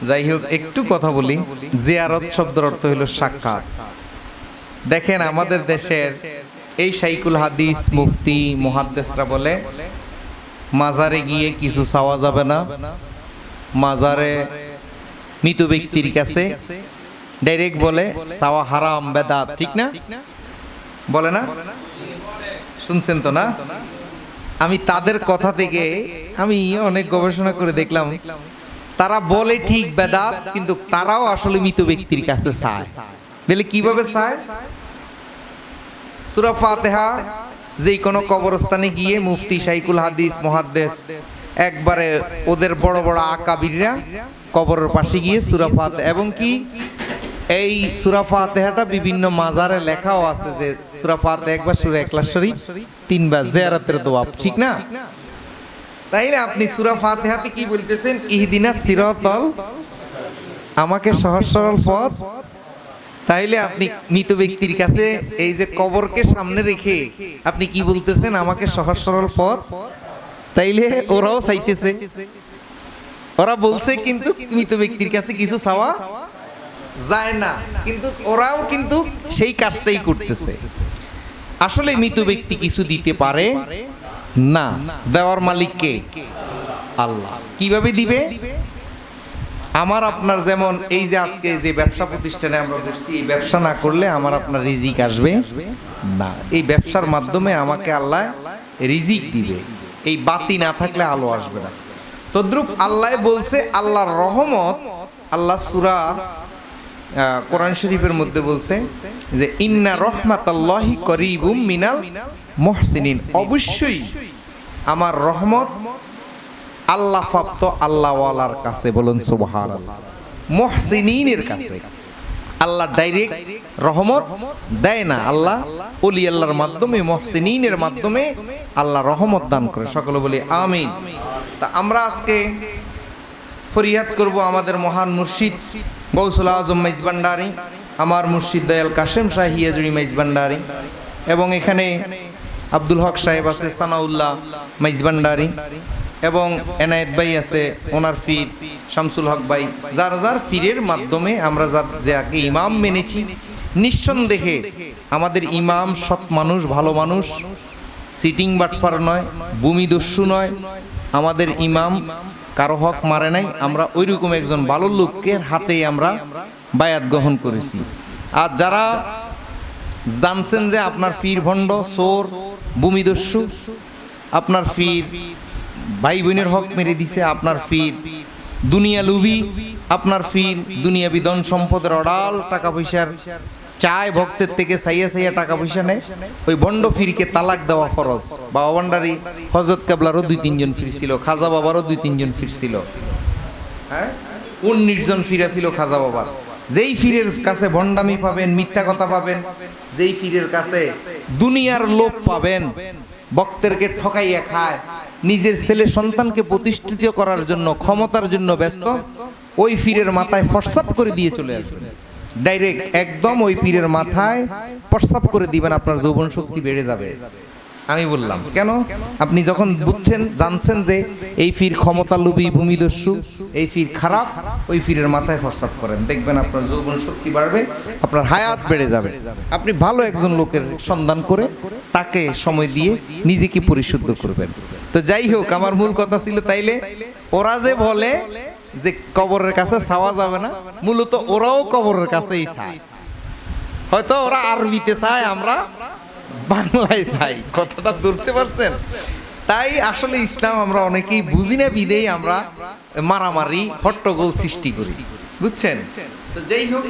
যাই হোক, একটু কথা বলি। জিয়ারত শব্দের অর্থ হলো সাক্ষাৎ। দেখেন আমাদের দেশের এই শাইখুল হাদিস মুফতি মুহাদ্দিসরা বলে মাজারে গিয়ে কিছু চাওয়া যাবে না, মাজারে মৃত ব্যক্তির কাছে ডাইরেক্ট বলে চাওয়া হারাম, বেদাত, ঠিক না? বলে না? শুনছেন তো না? আমি তাদের কথা থেকে আমি অনেক গবেষণা করে দেখলাম, তারা বলে ঠিক বেদাত, কিন্তু তারাও আসলে মৃত ব্যক্তির কাছে চায়। বলে কিভাবে চায়? সূরা ফাতিহা যেই কোনো কবরস্থানে গিয়ে মুফতি শাইখুল হাদিস মুহাদ্দিস একবারে ওদের বড় বড় আকাবিররা কবরের পাশে গিয়ে সূরা ফাতিহা, এবং কি এই সূরা ফাতিহাটা বিভিন্ন মাজারে লেখাও আছে যে সূরা ফাতিহা একবার, সূরা ইখলাস শরীফ তিনবার, জিয়ারতের দোয়া, ঠিক না? তাইলে আপনি সূরা ফাতিহাতে কি বলতেছেন? ইহদিনাস সিরাতাল, আমাকে সহজ সরল পথ। তাইলে আপনি মৃত ব্যক্তির কাছে এই যে কবরকে সামনে রেখে আপনি কি বলতেছেন? আমাকে সহজ সরল পথ। তাইলে ওরাও চাইতেছে, ওরা বলছে কিন্তু মৃত ব্যক্তির কাছে কিছু চাওয়া যায় না, কিন্তু ওরাও কিন্তু সেই কাজটাই করতেছে। আসলে মৃত ব্যক্তি কিছু দিতে পারে না, দেওয়ার মালিক কে? আল্লাহ। কিভাবে দিবে? আমার আপনার যেমন এই যে আজকে যে ব্যবসা প্রতিষ্ঠানে আমরা বসছি, এই ব্যবসা না করলে আমার আপনার রিজিক আসবে না। এই ব্যবসার মাধ্যমে আমাকে আল্লাহ রিজিক দিবে। এই বাতি না থাকলে আলো আসবে না। তদ্রূপ আল্লাহ বলছে আল্লাহর রহমত, আল্লাহ সূরা কোরআন শরীফের মধ্যে বলছে যে ইন্না রহমাতাল্লাহি করিবুম মিনাল মুহসিনিন, অবশ্যই আমার রহমত আল্লাহ প্রাপ্ত আল্লাহওয়ালার কাছে। বলুন সুবহানাল্লাহ। মুহসিনিনের কাছে। আল্লাহ ডাইরেক্ট রহমত দেয় না, আল্লাহ ওলি আল্লাহর মাধ্যমে, মুহসিনিনের মাধ্যমে আল্লাহ রহমত দান করে। সকলে বলি আমিন। তা আমরা আজকে ফরিয়াদ করব আমাদের মহান মুর্শিদ গৌসুল আজম মেজবান্ডারি, আমার মুর্শিদ দয়াল কাশেম শাহ হিয়াজুড়ি মেজবান্ডারি, এবং এখানে আব্দুল হক সাহেব আছে, সানাউল্লাহ মেজবান্ডারি, এবং এনায়েত ভাই আছে, ওনার ফির শামসুল হক ভাই, যার যার ফিরের মাধ্যমে আমরা যাকে ইমাম মেনেছি, নিঃসন্দেহে আমাদের ইমাম সৎ মানুষ, ভালো মানুষ, সিটিং বাটফার নয়, ভূমিদস্যু নয়। আমাদের ইমাম কারো হক মারে নাই। আমরা ওইরকম একজন ভালো লোকের হাতে আমরা বায়াত গ্রহণ করেছি। আর যারা জানছেন যে আপনার ফির ভণ্ড, চোর, ভূমিদস্যু, আপনার ফির ভাই বোনের হক মেরে দিছে, আপনার ফির দুনিয়া লুবি, আপনার ফির দুনিয়াবি ধন সম্পদের অডাল টাকা পয়সার চায়, ভক্তের থেকে চাইয়া চাইয়া টাকা পয়সা নেয়, ওই ভণ্ড ফিরকে তালাক দেওয়া ফরজ। বাবা ভান্ডারী হযরত কেবলারও 2-3 জন ফির ছিল, খাজা বাবারও 2-3 জন ফির ছিল, হ্যাঁ 19 জন ফিরা ছিল খাজা বাবার। যেই ফিরের কাছে ভণ্ডামি পাবেন, মিথ্যা কথা পাবেন, যেই ফিরের কাছে দুনিয়ার লোভ পাবেন, ভক্তদেরকে ঠকাইয়া খায়, নিজের ছেলে সন্তানকে প্রতিষ্ঠিত করার জন্য, ক্ষমতার জন্য ব্যস্ত, ওই ফিরের মাথায় ফরসাপ করে দিয়ে চলে আসবেন। ডাইরেক্ট একদম ওই পীরের মাথায় প্রস্তাব করে দিবেন, আপনার যৌবন শক্তি বেড়ে যাবে। আমি বললাম কেন? আপনি যখন বুঝছেন, জানছেন যে এই ফির ক্ষমতা লোভী, ভূমিদস্যু, এই ফির খারাপ, ওই ফিরের মাথায় প্রস্তাব করেন, দেখবেন আপনার যৌবন শক্তি বাড়বে, আপনার হায়াত বেড়ে যাবে। আপনি ভালো একজন লোকের সন্ধান করে তাকে সময় দিয়ে নিজেকে পরিশুদ্ধ করবেন। তো যাই হোক, আমার মূল কথা ছিল, তাইলে ওরা যে বলে যে কবরের কাছে চাওয়া যাবে না, মূলত ওরাও কবরের কাছেই চায়। হয়তো ওরা আরবিতে চায়, আমরা বাংলায় চাই। কথাটা ধরতে পারছেন? তাই আসলে ইসলাম আমরা অনেকেই বুঝি না, বিদেই আমরা মারামারি, হট্টগোল সৃষ্টি করি, বুঝছেন? তো যাই হোক,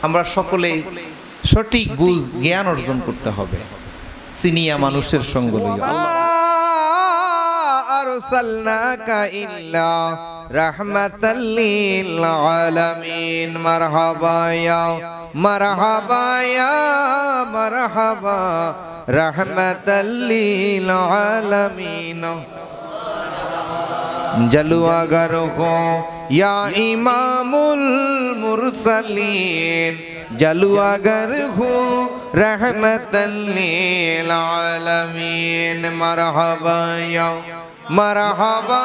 আমরা সকলে সঠিক বুঝ জ্ঞান অর্জন করতে হবে। সিনিয়া মানুষের সঙ্গ লইয়া আরসালনাকা ইল্লা রাহমাতাল লিল আলামিন। মারহাবা ইয়া মারহাবা ইয়া মারহাবা রাহমাতাল লিল আলামিন। জলওয়াগার হো ইয়া ইমামুল মুরসালিন, জলওয়াগার হো রাহমাতাল লিল আলামিন। মারহাবা ইয়া মারহাবা